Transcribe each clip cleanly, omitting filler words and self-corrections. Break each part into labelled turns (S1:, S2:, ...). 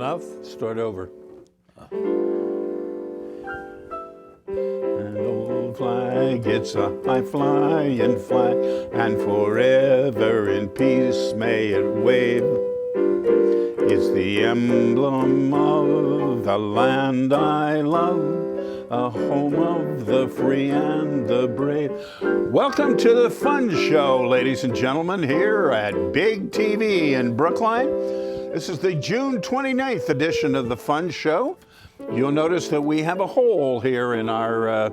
S1: enough?
S2: Start over. An old flag, it's a high flying flag, and forever in peace may it wave. It's the emblem of the land I love, a home of the free and the brave. Welcome to the Fun Show, ladies and gentlemen, here at Big TV in Brookline. This is the June 29th edition of the Fun Show. You'll notice that we have a hole here in our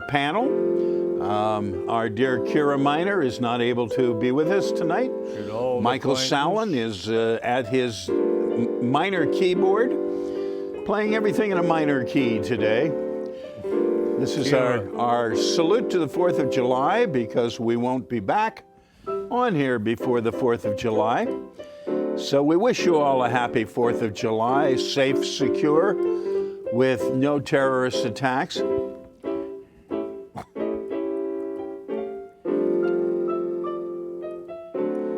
S2: panel. Our dear Kira Miner is not able to be with us tonight. Michael Sallin is at his minor keyboard, playing everything in a minor key today. This is our salute to the 4th of July, because we won't be back on here before the 4th of July. So we wish you all a happy 4th of July, safe, secure, with no terrorist attacks.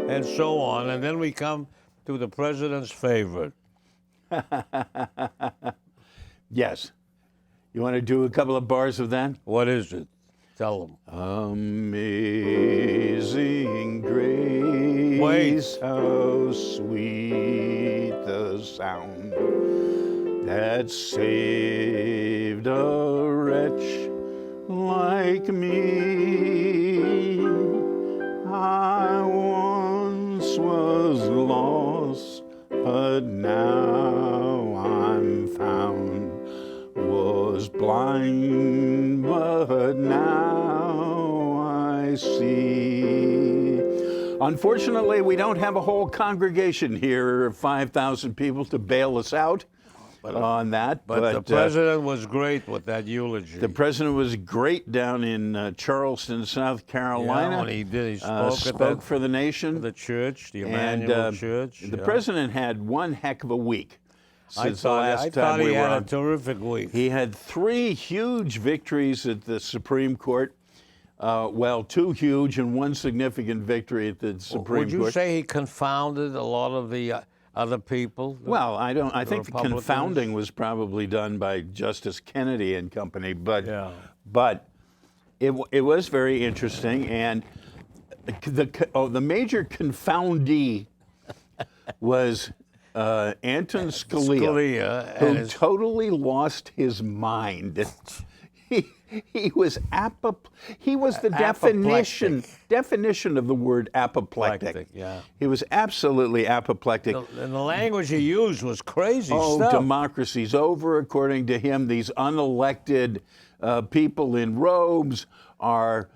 S1: And so on. And then we come to the president's favorite.
S2: Yes. You want to do a couple of bars of that?
S1: What is it? Tell them.
S2: Amazing grace,
S1: Wait.
S2: how sweet the sound that saved a wretch like me. I once was lost, but now I'm found. Was blind, but now I see. Unfortunately, we don't have a whole congregation here, 5,000 people, to bail us out on that.
S1: But the president was great with that eulogy.
S2: The president was great down in Charleston, South Carolina.
S1: Yeah, when he did, he
S2: spoke for the nation.
S1: The church, the Emmanuel Church.
S2: The president had one heck of a week.
S1: I thought he had a terrific week.
S2: He had 3 huge victories at the Supreme Court. Well, 2 huge and 1 significant victory at the Supreme Court.
S1: Would you say he confounded a lot of the other people?
S2: Well, I think the confounding was probably done by Justice Kennedy and company, but it was very interesting. And the major confoundee was Anton Scalia, who totally lost his mind. He was the definition of the word apoplectic.
S1: Yeah.
S2: He was absolutely apoplectic.
S1: And the language he used was crazy
S2: stuff.
S1: stuff.
S2: Democracy's over, according to him. These unelected people in robes are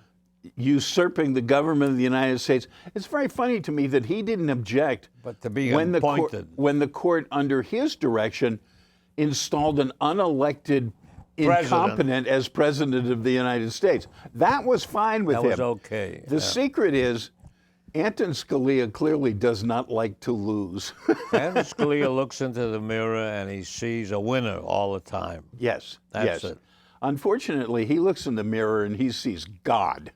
S2: usurping the government of the United States. It's very funny to me that he didn't object
S1: but to be
S2: when
S1: appointed.
S2: when the court, under his direction, installed an unelected incompetent as president of the United States. That was fine with him.
S1: That was okay.
S2: The secret is Anton Scalia clearly does not like to lose.
S1: Anton Scalia looks into the mirror and he sees a winner all the time.
S2: Yes.
S1: That's it.
S2: Unfortunately, he looks in the mirror and he sees God.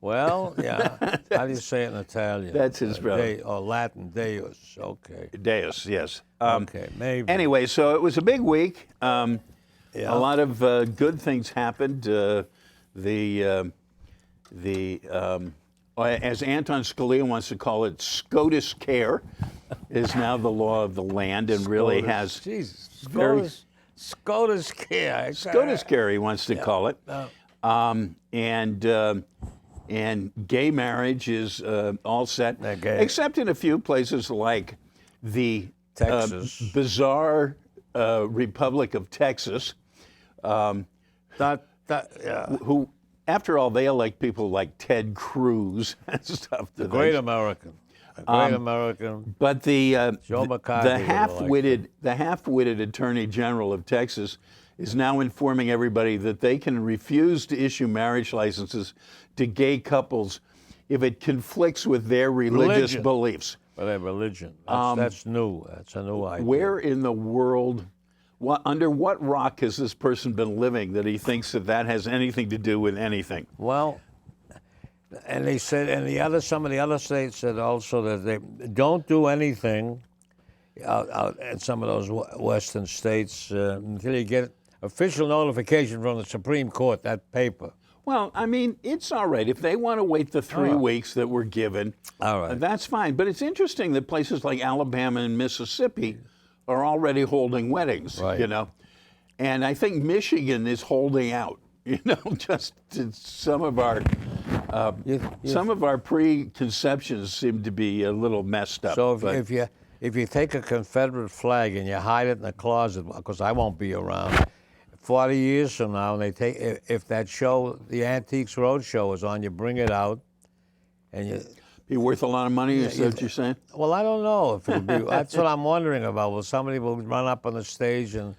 S1: Well, yeah. How do you say it in Italian?
S2: That's his brother.
S1: Or Latin, Deus. Okay.
S2: Deus, yes.
S1: Okay, maybe.
S2: Anyway, so it was a big week. A lot of good things happened. As Anton Scalia wants to call it, SCOTUS care is now the law of the land, and really has
S1: SCOTUS care.
S2: SCOTUS care, he wants to call it. And gay marriage is all set, except in a few places like the bizarre Republic of Texas, who, after all, they elect people like Ted Cruz and stuff.
S1: The great American.
S2: But the
S1: Joe McCarthy
S2: half-witted Attorney General of Texas is now informing everybody that they can refuse to issue marriage licenses to gay couples if it conflicts with their religious beliefs.
S1: Well, their religion. That's new. That's a new idea.
S2: Where in the world, under what rock has this person been living that he thinks that has anything to do with anything?
S1: Well, and they said, and some of the other states said also that they don't do anything out in some of those western states until you get official notification from the Supreme Court, that paper.
S2: Well, I mean, it's all right. If they want to wait the 3 weeks that we're given,
S1: All right.
S2: that's fine. But it's interesting that places like Alabama and Mississippi are already holding weddings,
S1: Right.
S2: you know. And I think Michigan is holding out, you know, just some of our some of our preconceptions seem to be a little messed up.
S1: So
S2: but-
S1: if you take a Confederate flag and you hide it in the closet, because I won't be around, 40 years from now, and they take if that show, the Antiques Roadshow, is on, you bring it out, and you.
S2: be worth a lot of money, is that what you're saying?
S1: Well, I don't know if it'll be. That's what I'm wondering about. Will somebody run up on the stage and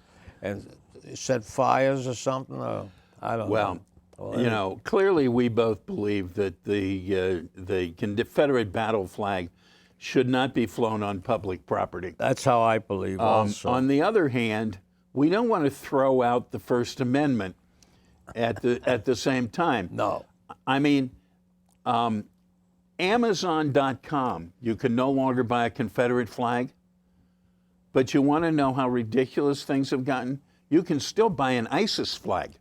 S1: set fires or something? Or, I don't know.
S2: Well, you know, clearly we both believe that the Confederate battle flag should not be flown on public property.
S1: That's how I believe. Also,
S2: On the other hand, we don't want to throw out the First Amendment at the same time.
S1: no.
S2: I mean, Amazon.com, you can no longer buy a Confederate flag, but you want to know how ridiculous things have gotten? You can still buy an ISIS flag.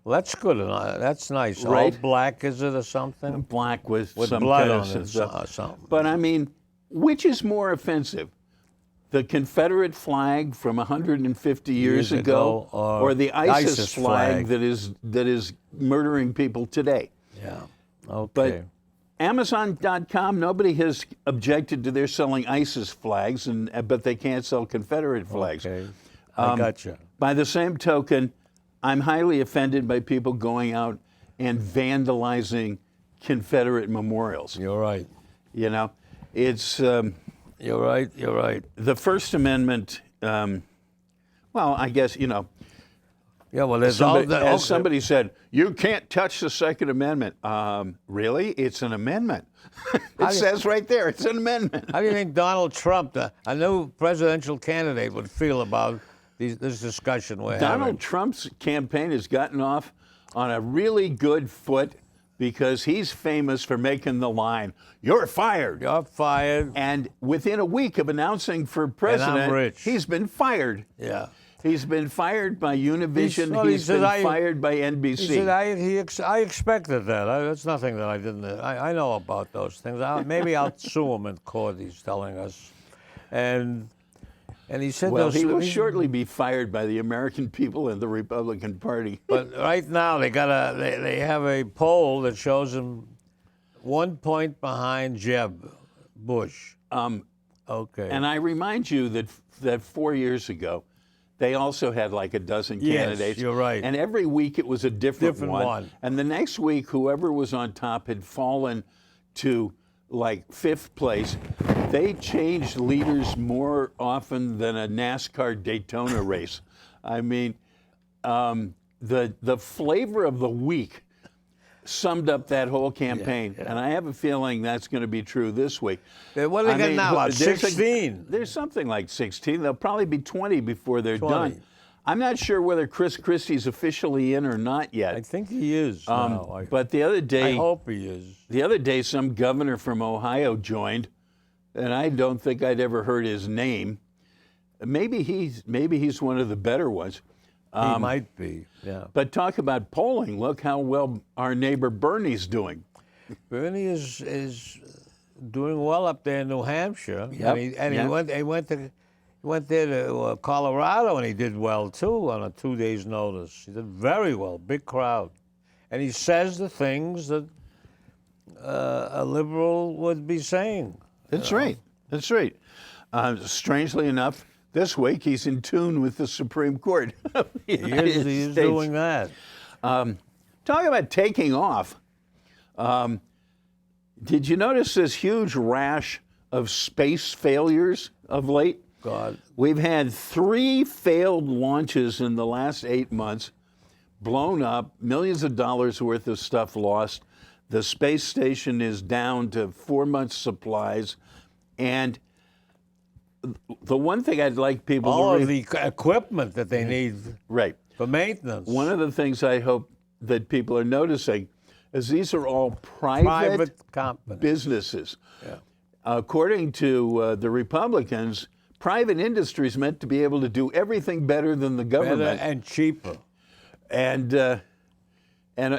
S1: Well, that's good. That's nice.
S2: Right.
S1: All black, is it, or something?
S2: Black with some
S1: blood
S2: kind
S1: on
S2: of
S1: it,
S2: stuff.
S1: or something.
S2: But I mean, which is more offensive? The Confederate flag from 150 years ago, or the ISIS flag that is murdering people today?
S1: Yeah. Okay.
S2: But Amazon.com, nobody has objected to their selling ISIS flags, but they can't sell Confederate flags.
S1: Okay. I gotcha.
S2: By the same token, I'm highly offended by people going out and vandalizing Confederate memorials.
S1: You're right.
S2: You know, it's
S1: You're right. You're right.
S2: the First Amendment. Well, I guess, you know,
S1: Yeah. Well, there's
S2: somebody said, you can't touch the Second Amendment. Really? It's an amendment. It says right there, it's an amendment.
S1: How do you think Donald Trump, a new presidential candidate, would feel about this discussion we're having?
S2: Donald Trump's campaign has gotten off on a really good foot because he's famous for making the line, "You're fired."
S1: You're fired.
S2: And within a week of announcing for president,
S1: rich.
S2: he's been fired.
S1: Yeah.
S2: He's been fired by Univision.
S1: Well, he
S2: He's
S1: said,
S2: been fired by NBC.
S1: He said, I expected that. That's nothing that I didn't. I know about those things. Maybe I'll sue him in court, he's telling us. And he said
S2: Well,
S1: those
S2: he will
S1: things-
S2: shortly be fired by the American people and the Republican Party.
S1: But right now they have a poll that shows him 1 point behind Jeb Bush. Okay.
S2: And I remind you that 4 years ago, they also had like a dozen candidates.
S1: You're right.
S2: And every week it was a different one. And the next week, whoever was on top had fallen to like 5th place. They changed leaders more often than a NASCAR Daytona race. I mean, the flavor of the week summed up that whole campaign. And I have a feeling that's going to be true this week.
S1: What are they getting now? About
S2: there's
S1: 16?
S2: There's something like 16. There'll probably be 20 before they're
S1: 20.
S2: done. I'm not sure whether Chris Christie's officially in or not yet.
S1: I think he is. now.
S2: But the other
S1: I
S2: day,
S1: hope he is.
S2: the other day, some governor from Ohio joined, and I don't think I'd ever heard his name. Maybe he's one of the better ones.
S1: He might be. Yeah.
S2: But talk about polling. Look how well our neighbor Bernie's doing.
S1: Bernie is doing well up there in New Hampshire.
S2: Yep,
S1: And he went there to Colorado, and he did well too on a 2 days notice. He did very well, big crowd, and he says the things that a liberal would be saying.
S2: That's right. That's right. Strangely enough, this week he's in tune with the Supreme Court. Of the United
S1: He is
S2: States.
S1: doing that.
S2: Talking about taking off, did you notice this huge rash of space failures of late?
S1: God.
S2: We've had 3 failed launches in the last 8 months, blown up, millions of dollars worth of stuff lost. The space station is down to 4 months' supplies. And the one thing I'd like people
S1: All
S2: to
S1: of the equipment that they need
S2: right.
S1: for maintenance.
S2: One of the things I hope that people are noticing is these are all private
S1: companies.
S2: businesses.
S1: Yeah.
S2: According to the Republicans, private industry is meant to be able to do everything better than the
S1: better
S2: government,
S1: and cheaper.
S2: and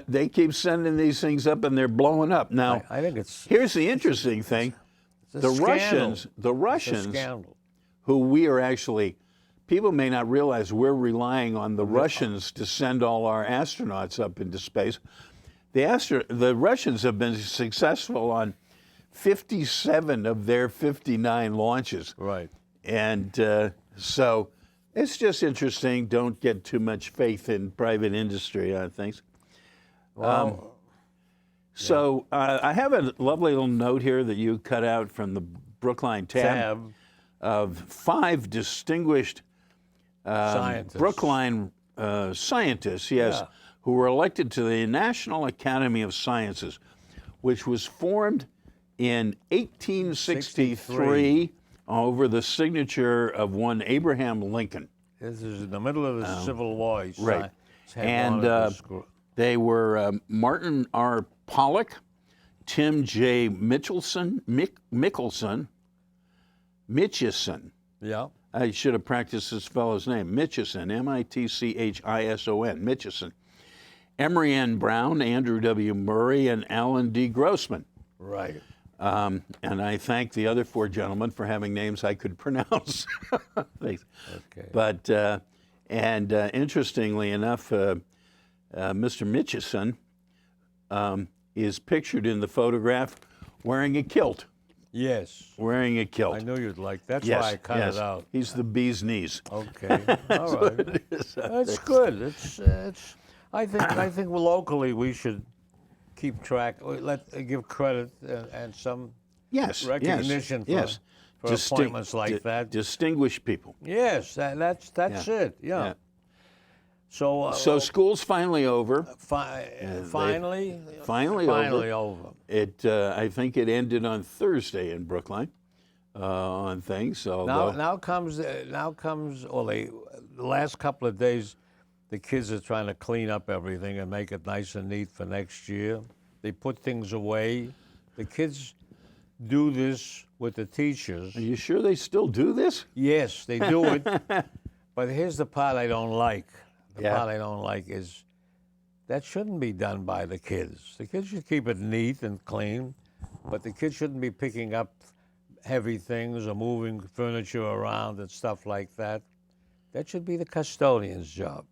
S2: they keep sending these things up, and they're blowing up. Now,
S1: I think it's
S2: here's the interesting thing:
S1: a
S2: the
S1: scandal.
S2: The
S1: It's a
S2: Russians,
S1: scandal.
S2: who we are actually, people may not realize we're relying on the Russians to send all our astronauts up into space. The Russians have been successful on 57 of their 59 launches.
S1: Right.
S2: And so it's just interesting. Don't get too much faith in private industry on things.
S1: Well,
S2: So I have a lovely little note here that you cut out from the Brookline tab of 5 distinguished
S1: scientists.
S2: Brookline scientists, yes,
S1: Yeah.
S2: who were elected to the National Academy of Sciences, which was formed in 1863 over the signature of one Abraham Lincoln.
S1: This is in the middle of the Civil War. He
S2: right.
S1: and
S2: They were Martin R. Pollock, Tim J. Mitchelson, Mitchison.
S1: yeah.
S2: I should have practiced this fellow's name. Mitchison, Mitchison, Mitchison. Emory N. Brown, Andrew W. Murray, and Alan D. Grossman.
S1: Right.
S2: And I thank the other 4 gentlemen for having names I could pronounce. Thanks.
S1: Okay.
S2: But, interestingly enough, Mr. Mitchison is pictured in the photograph wearing a kilt.
S1: Yes.
S2: Wearing a kilt.
S1: I knew you'd like. That's
S2: Yes,
S1: why I cut
S2: yes.
S1: it out.
S2: He's the bee's knees.
S1: Okay. All right. That's good. It's. I think locally we should keep track. Give credit and some
S2: Yes,
S1: recognition
S2: yes,
S1: for appointments like that.
S2: Distinguished people.
S1: Yes, that's it. Yeah. So
S2: So school's finally over.
S1: finally over.
S2: I think it ended on Thursday in Brookline on things. So
S1: Now comes the last couple of days, the kids are trying to clean up everything and make it nice and neat for next year. They put things away. The kids do this with the teachers.
S2: Are you sure they still do this?
S1: Yes, they do it. But here's the part I don't like. The part I don't like is that shouldn't be done by the kids. The kids should keep it neat and clean, but the kids shouldn't be picking up heavy things or moving furniture around and stuff like that. That should be the custodian's job.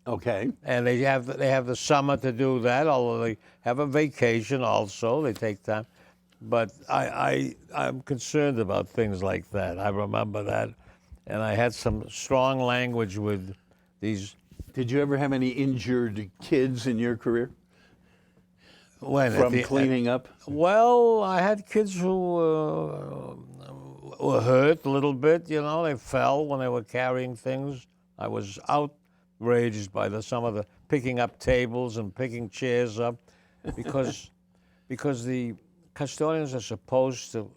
S2: Okay.
S1: And they have the summer to do that, although they have a vacation also. They take time. But I'm concerned about things like that. I remember that. And I had some strong language with these.
S2: Did you ever have any injured kids in your career
S1: When
S2: from cleaning up?
S1: Well, I had kids who were hurt a little bit. You know, they fell when they were carrying things. I was outraged by some of the picking up tables and picking chairs up, because the custodians are supposed to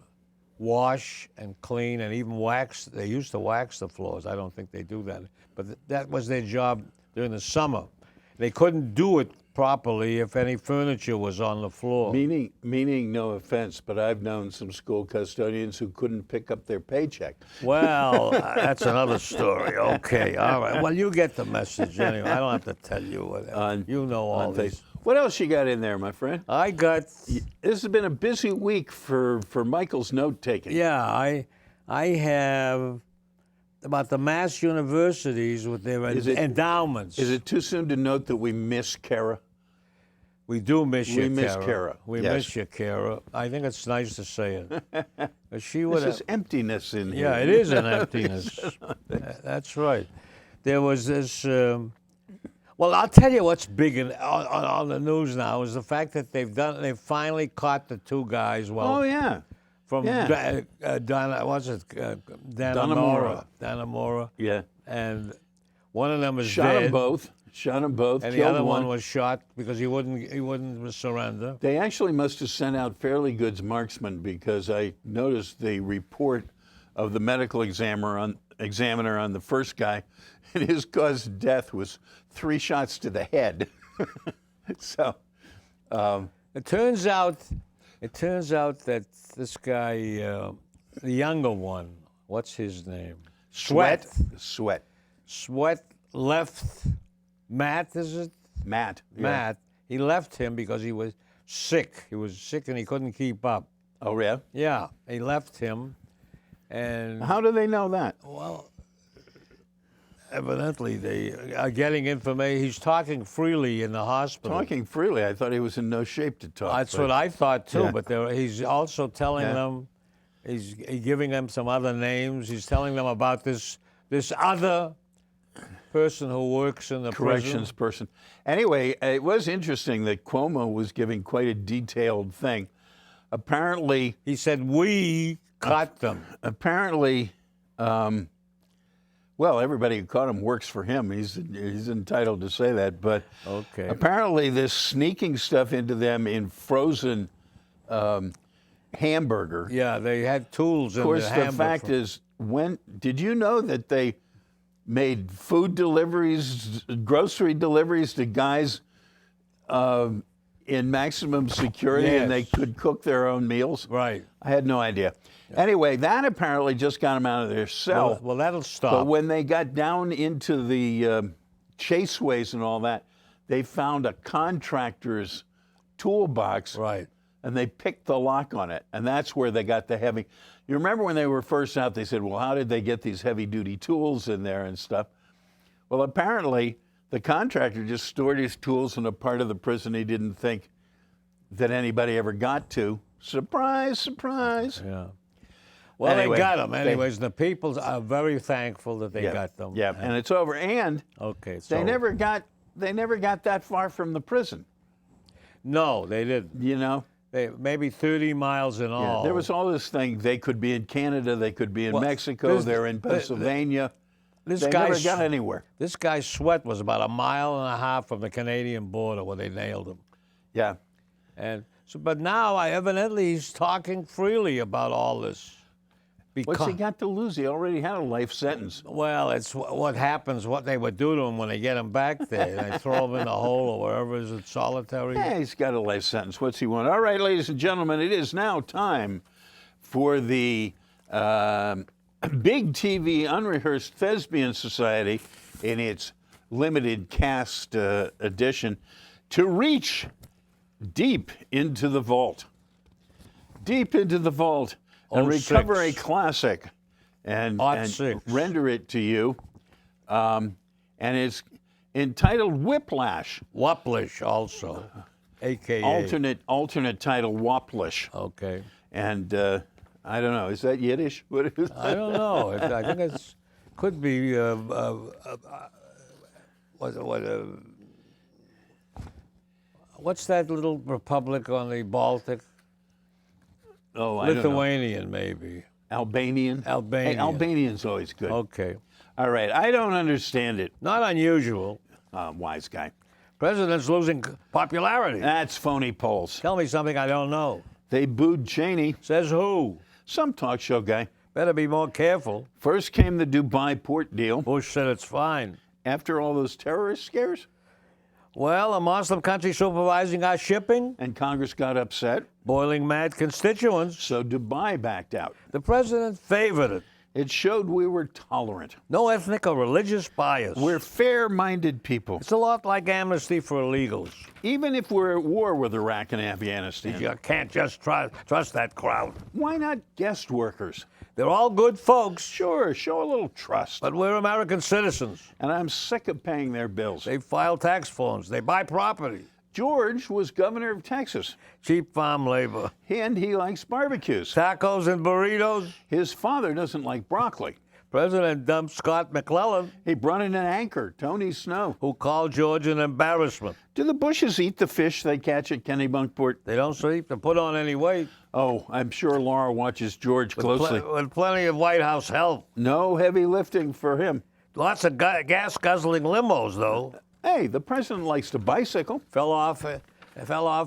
S1: wash and clean and even wax. They used to wax the floors. I don't think they do that. But that was their job during the summer. They couldn't do it properly if any furniture was on the floor.
S2: Meaning, no offense, but I've known some school custodians who couldn't pick up their paycheck.
S1: Well, that's another story. Okay, all right. Well, you get the message anyway. I don't have to tell you whatever. You know all this.
S2: What else you got in there, my friend?
S1: I got.
S2: This has been a busy week for Michael's note taking.
S1: Yeah, I have about the mass universities with their endowments.
S2: Is it too soon to note that we miss Kara?
S1: We do miss you, Kara.
S2: We miss Kara.
S1: We
S2: Yes.
S1: miss you, Kara. I think it's nice to say it. She would
S2: There's
S1: have.
S2: emptiness in here.
S1: Yeah, it is an emptiness. That's right. There was this. Well, I'll tell you what's big on the news now is the fact that they've finally caught the 2 guys. Well,
S2: Oh, yeah.
S1: from
S2: yeah.
S1: Dannemora,
S2: Yeah.
S1: and one of them was
S2: Shot
S1: dead.
S2: them both.
S1: And
S2: killed
S1: the other one was shot because he wouldn't surrender.
S2: They actually must have sent out fairly good marksmen, because I noticed the report of the medical examiner on the first guy, and his cause of death was 3 shots to the head. So
S1: It turns out that this guy, the younger one, What's his name?
S2: Sweat.
S1: Sweat left Matt, is it?
S2: Matt. Yeah.
S1: Matt. He left him because he was sick. He was sick and he couldn't keep up.
S2: Oh, yeah?
S1: Yeah, he left him. And,
S2: How do they know that?
S1: well, evidently they are getting information. He's talking freely in the hospital.
S2: Talking freely. I thought he was in no shape to talk.
S1: That's
S2: but-
S1: what I thought too.
S2: Yeah.
S1: But he's also telling
S2: Yeah.
S1: them, he's giving them some other names. He's telling them about this other person who works in the
S2: corrections
S1: prison.
S2: person. Anyway, it was interesting that Cuomo was giving quite a detailed thing. Apparently,
S1: He said we caught them.
S2: Well, everybody who caught him works for him. He's entitled to say that. But
S1: Okay.
S2: apparently, this sneaking stuff into them in frozen hamburger.
S1: Yeah, they had tools in
S2: Of course,
S1: the
S2: the
S1: hamburger.
S2: fact is, did you know that they made food deliveries, grocery deliveries to guys in maximum security, and they
S1: Yes.
S2: could cook their own meals?
S1: Right.
S2: I had no idea. Anyway, that apparently just got them out of their cell.
S1: Well, that'll
S2: But
S1: stop.
S2: when they got down into the chaseways and all that, they found a contractor's toolbox,
S1: Right.
S2: and they picked the lock on it, and that's where they got the heavy. You remember when they were first out, they said, well, how did they get these heavy-duty tools in there and stuff? Well, apparently, the contractor just stored his tools in a part of the prison he didn't think that anybody ever got to. Surprise, surprise.
S1: Yeah. Well,
S2: Anyway,
S1: they got them
S2: they-
S1: anyways. And the people are very thankful that they
S2: Yeah,
S1: got them.
S2: yeah, and it's over. And
S1: Okay. So
S2: they never got that far from the prison,
S1: No, they didn't.
S2: you know?
S1: They maybe 30 miles in
S2: Yeah,
S1: all.
S2: there was all this thing. They could be in Canada, they could be in
S1: Well,
S2: Mexico,
S1: this-
S2: they're in Pennsylvania.
S1: This
S2: They
S1: guy
S2: never got anywhere.
S1: This guy's Sweat was about a mile and a half from the Canadian border where they nailed him.
S2: Yeah.
S1: And so, but now evidently he's talking freely about all this.
S2: What's he got to lose? He already had a life sentence.
S1: Well, it's what happens, what they would do to him when they get him back there. They throw him in the hole or wherever is it, solitary.
S2: Yeah, he's got a life sentence. What's he want? All right, ladies and gentlemen, it is now time for the Big TV Unrehearsed Thespian Society in its limited cast edition to reach deep into the vault. Deep into the vault and recover a
S1: 06.
S2: classic and
S1: 06.
S2: render it to you. And it's entitled Whiplash.
S1: Waplish also, a.k.a.
S2: Alternate title, Waplish.
S1: Okay.
S2: And I don't know, is that Yiddish? What is
S1: I don't know. I think it's could be what's that little republic on the Baltic?
S2: Oh, I don't know.
S1: Lithuanian, maybe.
S2: Albanian?
S1: Albanian.
S2: Hey, Albanian's always good.
S1: Okay.
S2: All right, I don't understand it,
S1: Not unusual.
S2: wise guy.
S1: President's losing popularity.
S2: That's phony polls.
S1: Tell me something I don't know.
S2: They booed Cheney,
S1: Says who?
S2: some talk show guy.
S1: Better be more careful.
S2: First came the Dubai port deal.
S1: Bush said it's fine.
S2: After all those terrorist scares,
S1: Well, a Muslim country supervising our shipping,
S2: and Congress got upset,
S1: boiling mad constituents.
S2: so Dubai backed out.
S1: The president favored it.
S2: It showed we were tolerant.
S1: No ethnic or religious bias.
S2: We're fair-minded people.
S1: It's a lot like amnesty for illegals.
S2: Even if we're at war with Iraq and Afghanistan,
S1: You can't just trust that crowd.
S2: why not guest workers?
S1: They're all good folks,
S2: Sure, show a little trust.
S1: but we're American citizens.
S2: And I'm sick of paying their bills.
S1: They file tax forms. They buy property.
S2: George was governor of Texas,
S1: Cheap farm labor.
S2: and he likes barbecues.
S1: Tacos and burritos.
S2: His father doesn't like broccoli.
S1: President dumped Scott McClellan,
S2: He brought in an anchor, Tony Snow.
S1: who called George an embarrassment.
S2: Do the Bushes eat the fish they catch at Kennebunkport?
S1: They don't seem to put on any weight.
S2: Oh, I'm sure Laura watches George closely.
S1: With plenty of White House help.
S2: No heavy lifting for him.
S1: Lots of gas-guzzling limos, though.
S2: Hey, the president likes to bicycle.
S1: Fell off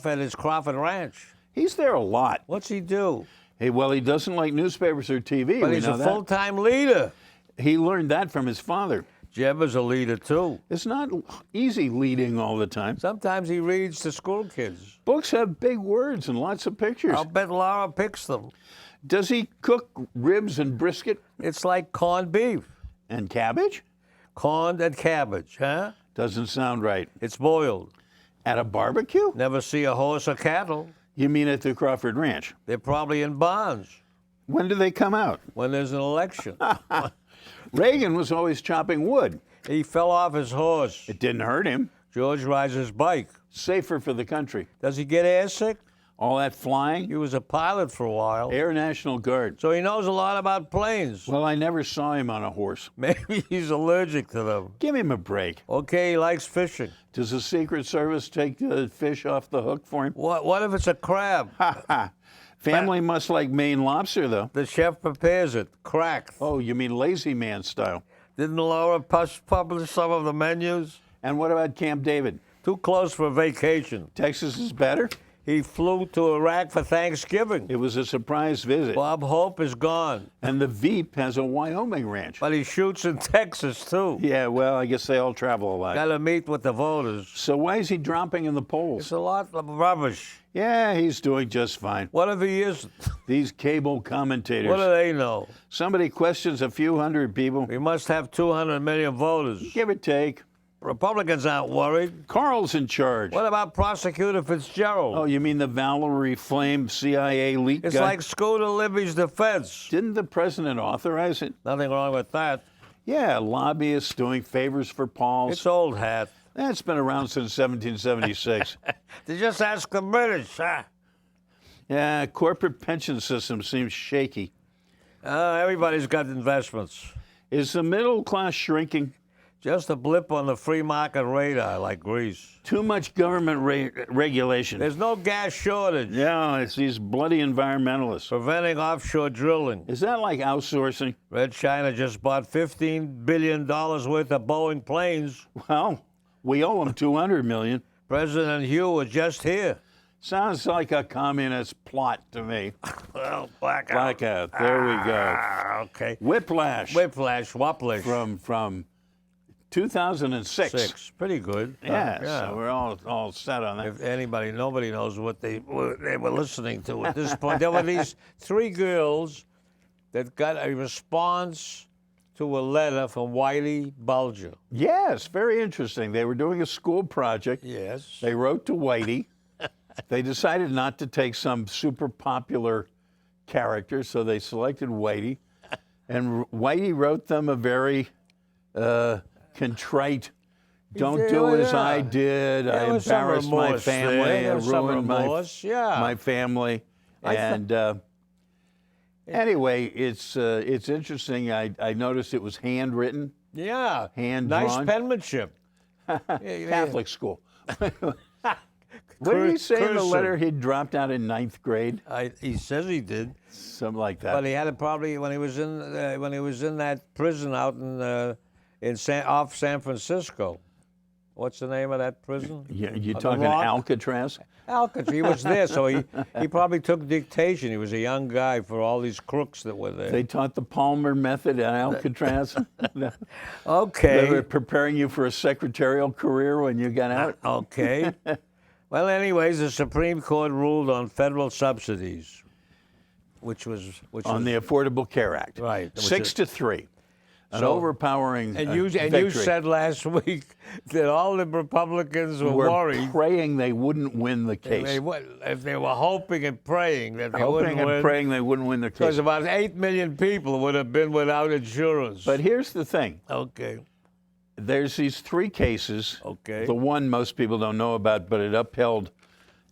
S1: at his Crawford Ranch.
S2: He's there a lot.
S1: What's he do?
S2: Hey, well, he doesn't like newspapers or TV.
S1: But
S2: we
S1: he's
S2: know
S1: a
S2: that.
S1: full-time leader.
S2: He learned that from his father.
S1: Jeb is a leader, too.
S2: It's not easy leading all the time.
S1: Sometimes he reads to school kids.
S2: Books have big words and lots of pictures.
S1: I'll bet Laura picks them.
S2: Does he cook ribs and brisket
S1: It's like corned beef,
S2: and cabbage?
S1: corn and cabbage, huh?
S2: Doesn't sound right.
S1: It's boiled.
S2: At a barbecue?
S1: Never see a horse or cattle.
S2: You mean at the Crawford Ranch?
S1: They're probably in bonds
S2: When do they come out?
S1: when there's an election.
S2: Reagan was always chopping wood.
S1: He fell off his horse.
S2: It didn't hurt him.
S1: George rides his bike.
S2: Safer for the country.
S1: Does he get airsick?
S2: All that flying.
S1: He was a pilot for a while,
S2: Air National Guard.
S1: so he knows a lot about planes.
S2: Well, I never saw him on a horse.
S1: Maybe he's allergic to them.
S2: Give him a break.
S1: Okay, he likes fishing.
S2: Does the Secret Service take the fish off the hook for him?
S1: What if it's a crab?
S2: Family must like Maine lobster, though.
S1: The chef prepares it, cracked.
S2: Oh, you mean lazy man style.
S1: Didn't Laura publish some of the menus?
S2: And what about Camp David?
S1: Too close for vacation.
S2: Texas is better?
S1: He flew to Iraq for Thanksgiving.
S2: It was a surprise visit.
S1: Bob Hope is gone,
S2: And the Veep has a Wyoming ranch.
S1: but he shoots in Texas too.
S2: Yeah, well, I guess they all travel a lot.
S1: Got to meet with the voters.
S2: So why is he dropping in the polls?
S1: It's a lot of rubbish.
S2: Yeah, he's doing just fine.
S1: What if he isn't?
S2: These cable commentators.
S1: What do they know?
S2: Somebody questions a few hundred people.
S1: We must have 200 million voters.
S2: Give or take.
S1: Republicans aren't worried.
S2: Carl's in charge.
S1: What about Prosecutor Fitzgerald?
S2: Oh, you mean the Valerie Flame CIA leak
S1: It's
S2: guy?
S1: like Scooter Libby's defense.
S2: Didn't the president authorize it?
S1: Nothing wrong with that.
S2: Yeah, lobbyists doing favors for Pauls.
S1: It's old hat.
S2: That's been around since 1776.
S1: They just ask the British, huh?
S2: Yeah, corporate pension system seems shaky.
S1: Everybody's got investments.
S2: Is the middle class shrinking?
S1: Just a blip on the free market radar like Greece.
S2: Too much government regulation.
S1: There's no gas shortage.
S2: Yeah, it's these bloody environmentalists.
S1: Preventing offshore drilling.
S2: Is that like outsourcing?
S1: Red China just bought $15 billion worth of Boeing planes.
S2: Well, we owe them 200 million.
S1: President Hugh was just here.
S2: Sounds like a communist plot to me.
S1: Well, blackout.
S2: Blackout. There we go.
S1: Okay.
S2: Whiplash.
S1: Whiplash, Whopplish.
S2: From 2006.
S1: Pretty good.
S2: Yeah, so we're all set on that.
S1: If anybody, nobody knows what they were listening to at this point. There were these three girls that got a response to a letter from Whitey Bulger.
S2: Yes, very interesting. They were doing a school project.
S1: Yes.
S2: They wrote to Whitey. They decided not to take some super popular character, so they selected Whitey. And Whitey wrote them a very contrite, don't do as I did. I
S1: was some
S2: embarrassed my
S1: remorse
S2: family.
S1: there. There
S2: I
S1: was some
S2: ruined
S1: remorse, yeah.
S2: my family. Anyway, it's interesting. I noticed it was handwritten,
S1: Yeah.
S2: hand
S1: Nice
S2: drawn.
S1: penmanship.
S2: Catholic school. What did he say in the
S1: Cursive.
S2: letter he dropped out in 9th grade?
S1: He says he did,
S2: Something like that.
S1: but he had it probably when he was in that prison out off San Francisco. What's the name of that prison?
S2: You're
S1: the
S2: talking
S1: Rock?
S2: Alcatraz?
S1: Alcatraz. He was there, so he probably took dictation. He was a young guy for all these crooks that were there.
S2: They taught the Palmer method at Alcatraz.
S1: Okay.
S2: They were preparing you for a secretarial career when you got out.
S1: Okay. Well, anyways, the Supreme Court ruled on federal subsidies, which was
S2: On the Affordable Care Act.
S1: Right.
S2: 6-3. An
S1: So-
S2: overpowering
S1: and you
S2: victory.
S1: said last week that all the Republicans were worried.
S2: praying they wouldn't win the case.
S1: If they were hoping and praying that they wouldn't
S2: Hoping and
S1: win,
S2: praying they wouldn't win the
S1: because
S2: case.
S1: about 8 million people would have been without insurance.
S2: But here's the thing.
S1: Okay.
S2: There's these three cases.
S1: Okay.
S2: The one most people don't know about, but it upheld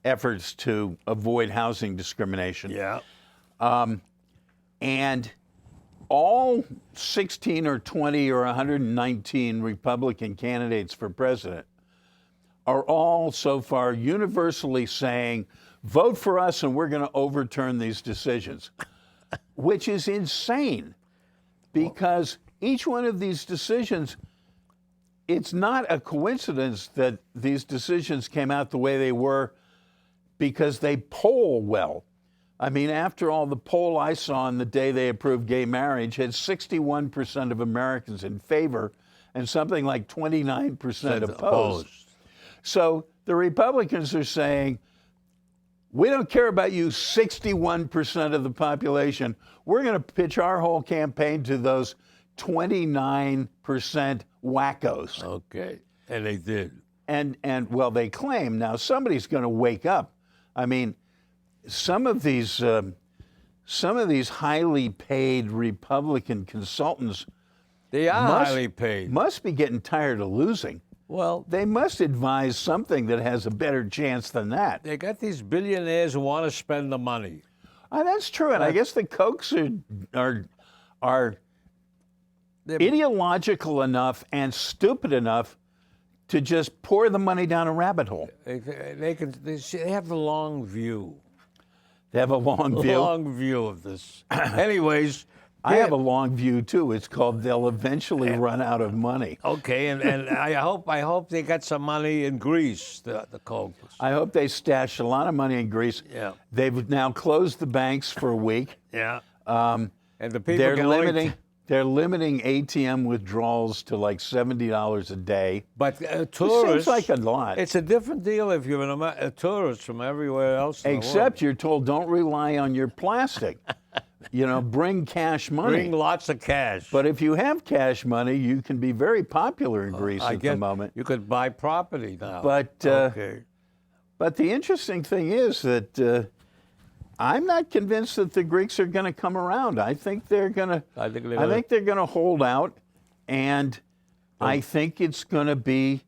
S2: efforts to avoid housing discrimination.
S1: Yeah.
S2: And all 16 or 20 or 119 Republican candidates for president are all so far universally saying, vote for us and we're going to overturn these decisions, which is insane because each one of these decisions, it's not a coincidence that these decisions came out the way they were because they poll well. I mean, after all, the poll I saw on the day they approved gay marriage had 61% of Americans in favor and something like 29% opposed. So the Republicans are saying, We don't care about you 61% of the population. We're going to pitch our whole campaign to those 29% wackos.
S1: Okay, and they did.
S2: And well, they claim now somebody's going to wake up. I mean, some of these highly paid Republican consultants
S1: They are highly paid.
S2: must be getting tired of losing.
S1: Well,
S2: They must advise something that has a better chance than that.
S1: they got these billionaires who want to spend the money.
S2: That's true, and I guess the Kochs are
S1: They're-
S2: ideological enough and stupid enough to just pour the money down a rabbit hole.
S1: They have the long view.
S2: They have a long view.
S1: Long view of this. Anyways,
S2: I have a long view too. It's called they'll eventually run out of money.
S1: okay, and I hope they got some money in Greece, the Kochs.
S2: I hope they stashed a lot of money in Greece.
S1: Yeah.
S2: They've now closed the banks for a week.
S1: Yeah. And the people
S2: They're
S1: can only
S2: limiting ATM withdrawals to like $70 a day.
S1: But
S2: It
S1: tourists,
S2: seems like a lot.
S1: it's a different deal if you're a tourist from everywhere else in the world.
S2: Except you're told don't rely on your plastic. Bring cash money.
S1: Bring lots of cash.
S2: But if you have cash money, you can be very popular in Greece
S1: I
S2: at
S1: guess
S2: the moment.
S1: you could buy property now.
S2: But
S1: okay.
S2: but the interesting thing is that I'm not convinced that the Greeks are going to come around. I think they're going to.
S1: I think they're
S2: I
S1: gonna-
S2: think they're going to hold out, and I think it's going to be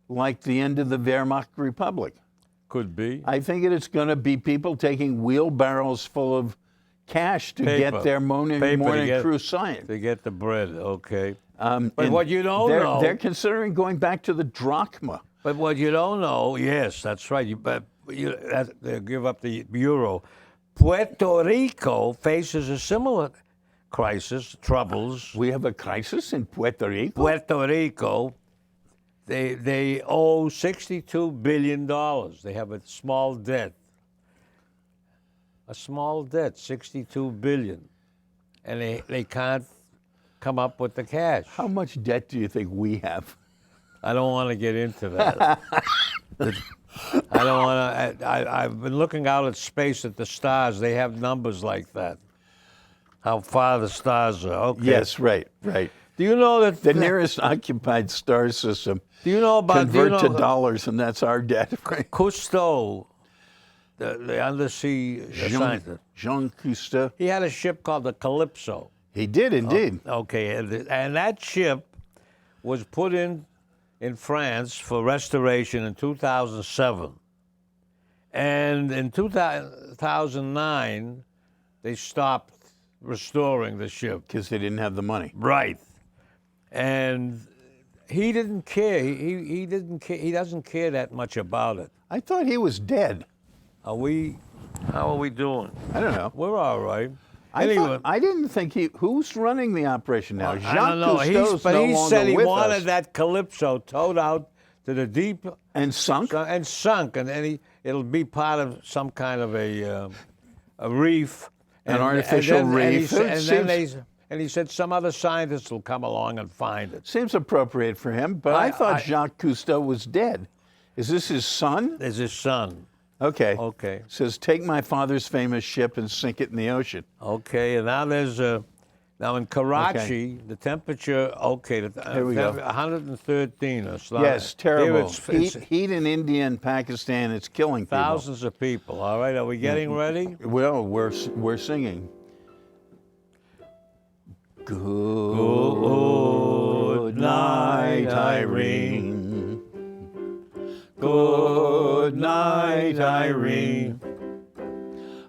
S2: like the end of the Wehrmacht Republic.
S1: Could be.
S2: I think it's going to be people taking wheelbarrows full of cash to
S1: Paper.
S2: get their morning
S1: Paper to get-
S2: crusade.
S1: To get the bread, okay.
S2: But
S1: what you don't know-
S2: they're considering going back to the drachma.
S1: But what you don't know, yes, that's right. They give up the euro. Puerto Rico faces a similar crisis, troubles.
S2: We have a crisis in Puerto Rico.
S1: Puerto Rico, they owe $62 billion. They have a small debt. A small debt, $62 billion. And they can't come up with the cash.
S2: How much debt do you think we have?
S1: I don't want to get into that. I don't want to. I've been looking out at space at the stars. They have numbers like that. How far the stars are. Okay.
S2: Yes, right.
S1: Do you know that
S2: The nearest occupied star system
S1: Do you know about
S2: convert to dollars, and that's our debt. Right?
S1: Cousteau, the undersea scientist?
S2: Jean Cousteau.
S1: He had a ship called the Calypso.
S2: He did indeed.
S1: Okay, and that ship was put in France for restoration in 2007. And in 2009, they stopped restoring the ship.
S2: Because they didn't have the money.
S1: Right. And he didn't care. He didn't care. He doesn't care that much about it.
S2: I thought he was dead.
S1: How are we doing?
S2: I don't know.
S1: We're all right. Anyway,
S2: I didn't think who's running the operation now?
S1: I don't know.
S2: Cousteau's
S1: But
S2: no
S1: he
S2: longer
S1: said he
S2: with
S1: wanted
S2: us.
S1: that Calypso towed out to the deep
S2: And sunk?
S1: and sunk, and then it'll be part of some kind of a reef,
S2: An artificial reef.
S1: And he said some other scientists will come along and find it.
S2: Seems appropriate for him, but I thought
S1: I-
S2: Jacques Cousteau was dead. Is this his son?
S1: There's his son.
S2: Okay.
S1: Okay.
S2: Says, take my father's famous ship and sink it in the ocean.
S1: Okay, and now now in Karachi, the temperature,
S2: Here we go.
S1: 113 or so.
S2: Yes,
S1: Here
S2: terrible.
S1: it's
S2: Heat in India and Pakistan, it's killing people.
S1: thousands of people. All right, are we getting ready?
S2: Well, we're singing. Good night, Irene. Good night, Irene.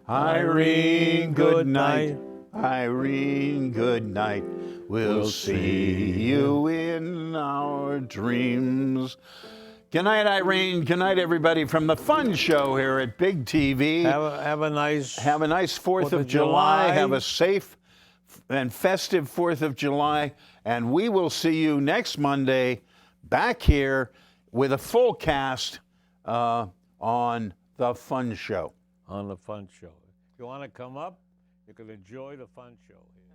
S2: Irene, good night. Irene, good night. We'll see you in our dreams. Good night, Irene. Good night, everybody, from the Fun Show here at Big TV.
S1: Have a nice.
S2: Have a nice 4th of
S1: of
S2: July.
S1: July.
S2: Have a safe and festive 4th of July. And we will see you next Monday back here with a full cast on The Fun Show.
S1: On the Fun Show. If you want to come up, you can enjoy the Fun Show here.